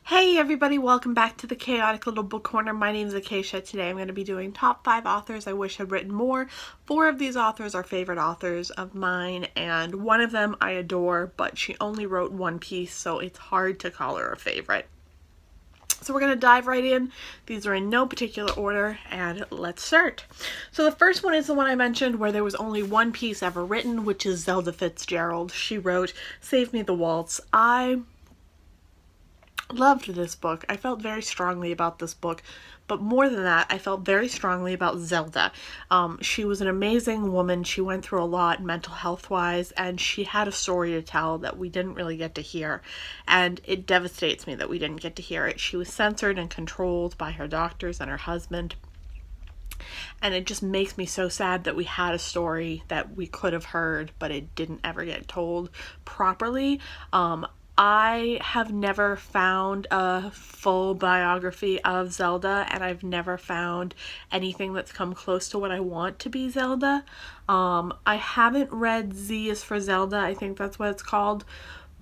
Hey everybody, welcome back to the Chaotic Little Book Corner. My name is Acacia. Today I'm going to be doing top 5 authors I wish had written more. 4 of these authors are favorite authors of mine, and one of them I adore, but she only wrote one piece, so it's hard to call her a favorite. So we're going to dive right in. These are in no particular order, and let's start. So the first one is the one I mentioned where there was only one piece ever written, which is Zelda Fitzgerald. She wrote Save Me the Waltz. I loved this book. I felt very strongly about this book, but more than that, I felt very strongly about Zelda. She was an amazing woman. She went through a lot mental health wise, and she had a story to tell that we didn't really get to hear, and it devastates me that we didn't get to hear it. She was censored and controlled by her doctors and her husband, and it just makes me so sad that we had a story that we could have heard, but it didn't ever get told properly. I have never found a full biography of Zelda, and I've never found anything that's come close to what I want to be Zelda. I haven't read Z is for Zelda, I think that's what it's called,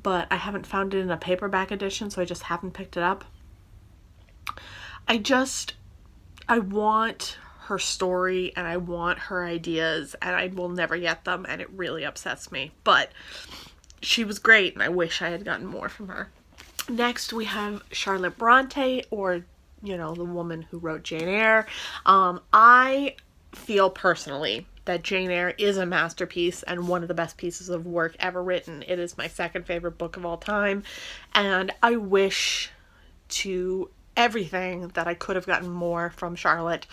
but I haven't found it in a paperback edition, so I just haven't picked it up. I want her story, and I want her ideas, and I will never get them, and it really upsets me, but she was great, and I wish I had gotten more from her. Next, we have Charlotte Bronte, or, the woman who wrote Jane Eyre. I feel personally that Jane Eyre is a masterpiece and one of the best pieces of work ever written. It is my second favorite book of all time, and I wish to everything that I could have gotten more from Charlotte.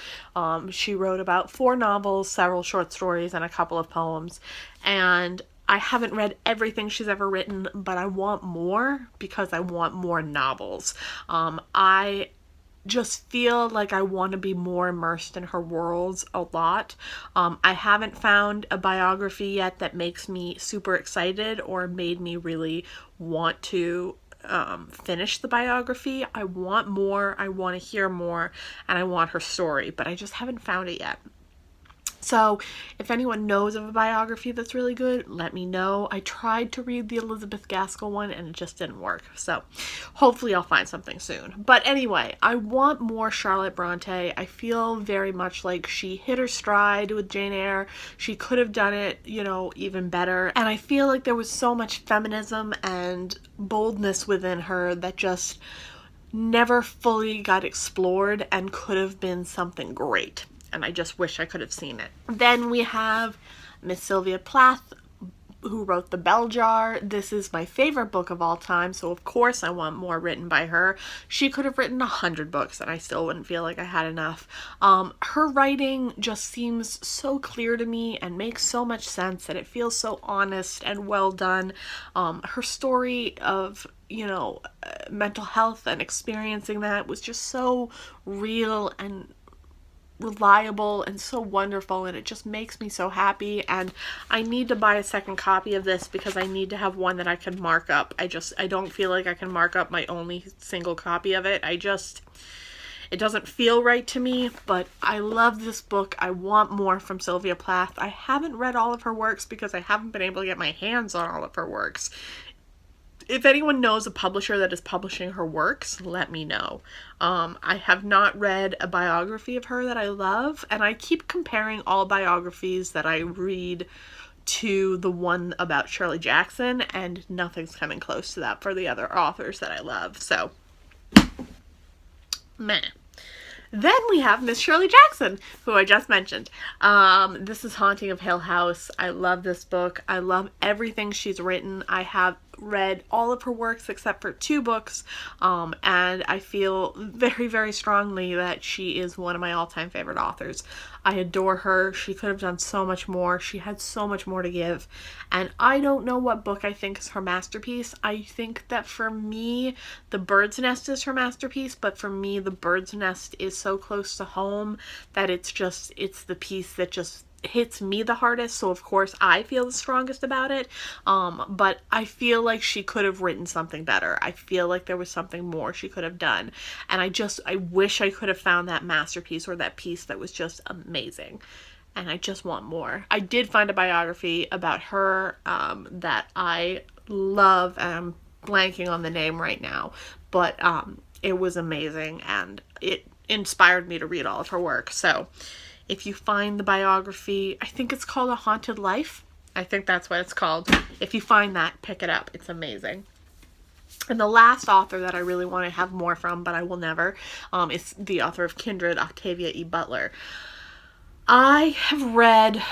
She wrote about 4 novels, several short stories, and a couple of poems, and I haven't read everything she's ever written, but I want more because I want more novels. I just feel like I want to be more immersed in her worlds a lot. I haven't found a biography yet that makes me super excited or made me really want to finish the biography. I want more, I want to hear more, and I want her story, but I just haven't found it yet. So if anyone knows of a biography that's really good, let me know. I tried to read the Elizabeth Gaskell one and it just didn't work. So hopefully I'll find something soon. But anyway, I want more Charlotte Bronte. I feel very much like she hit her stride with Jane Eyre. She could have done it, even better. And I feel like there was so much feminism and boldness within her that just never fully got explored and could have been something great. And I just wish I could have seen it. Then we have Miss Sylvia Plath, who wrote The Bell Jar. This is my favorite book of all time, so of course I want more written by her. She could have written 100 books and I still wouldn't feel like I had enough. Her writing just seems so clear to me and makes so much sense, and it feels so honest and well done. Her story of mental health and experiencing that was just so real and reliable and so wonderful, and it just makes me so happy. And I need to buy a second copy of this because I need to have one that I can mark up. I don't feel like I can mark up my only single copy of it. It doesn't feel right to me, but I love this book. I want more from Sylvia Plath. I haven't read all of her works because I haven't been able to get my hands on all of her works. If anyone knows a publisher that is publishing her works, let me know. I have not read a biography of her that I love, and I keep comparing all biographies that I read to the one about Shirley Jackson, and nothing's coming close to that for the other authors that I love. So, meh. Then we have Miss Shirley Jackson, who I just mentioned. This is Haunting of Hill House. I love this book. I love everything she's written. I have read all of her works except for 2 books, and I feel very, very strongly that she is one of my all-time favorite authors. I adore her. She could have done so much more. She had so much more to give, and I don't know what book I think is her masterpiece. I think that for me, The Bird's Nest is her masterpiece, but for me, The Bird's Nest is so close to home that it's the piece that just hits me the hardest, so of course I feel the strongest about it, but I feel like she could have written something better. I feel like there was something more she could have done, and I wish I could have found that masterpiece or that piece that was just amazing, and I just want more. I did find a biography about her that I love, and I'm blanking on the name right now, but it was amazing, and it inspired me to read all of her work. So if you find the biography, I think it's called A Haunted Life. I think that's what it's called. If you find that, pick it up. It's amazing. And the last author that I really want to have more from, but I will never, is the author of Kindred, Octavia E. Butler. I have read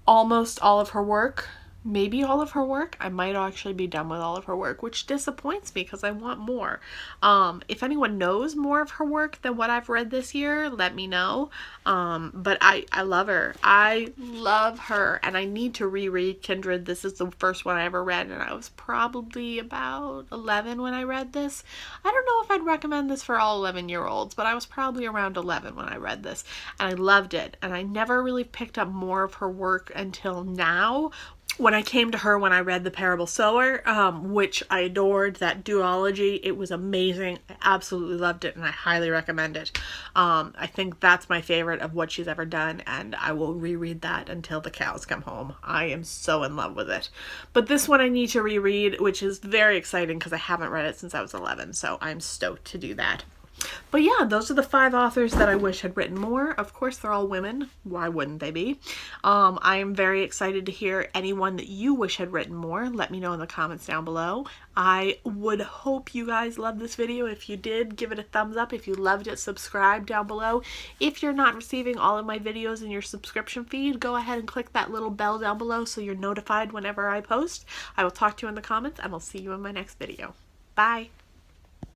almost all of her work. Maybe all of her work. I might actually be done with all of her work, which disappoints me because I want more. If anyone knows more of her work than what I've read this year, let me know. But I love her. I love her, and I need to reread Kindred. This is the first one I ever read, and I was probably about 11 when I read this. I don't know if I'd recommend this for all 11-year-olds, but I was probably around 11 when I read this, and I loved it. And I never really picked up more of her work until now, when I came to her when I read The Parable Sower, which I adored, that duology. It was amazing. I absolutely loved it, and I highly recommend it. I think that's my favorite of what she's ever done, and I will reread that until the cows come home. I am so in love with it. But this one I need to reread, which is very exciting because I haven't read it since I was 11, so I'm stoked to do that. But yeah, those are the 5 authors that I wish had written more. Of course, they're all women. Why wouldn't they be? I am very excited to hear anyone that you wish had written more. Let me know in the comments down below. I would hope you guys loved this video. If you did, give it a thumbs up. If you loved it, subscribe down below. If you're not receiving all of my videos in your subscription feed, go ahead and click that little bell down below so you're notified whenever I post. I will talk to you in the comments, and I'll see you in my next video. Bye!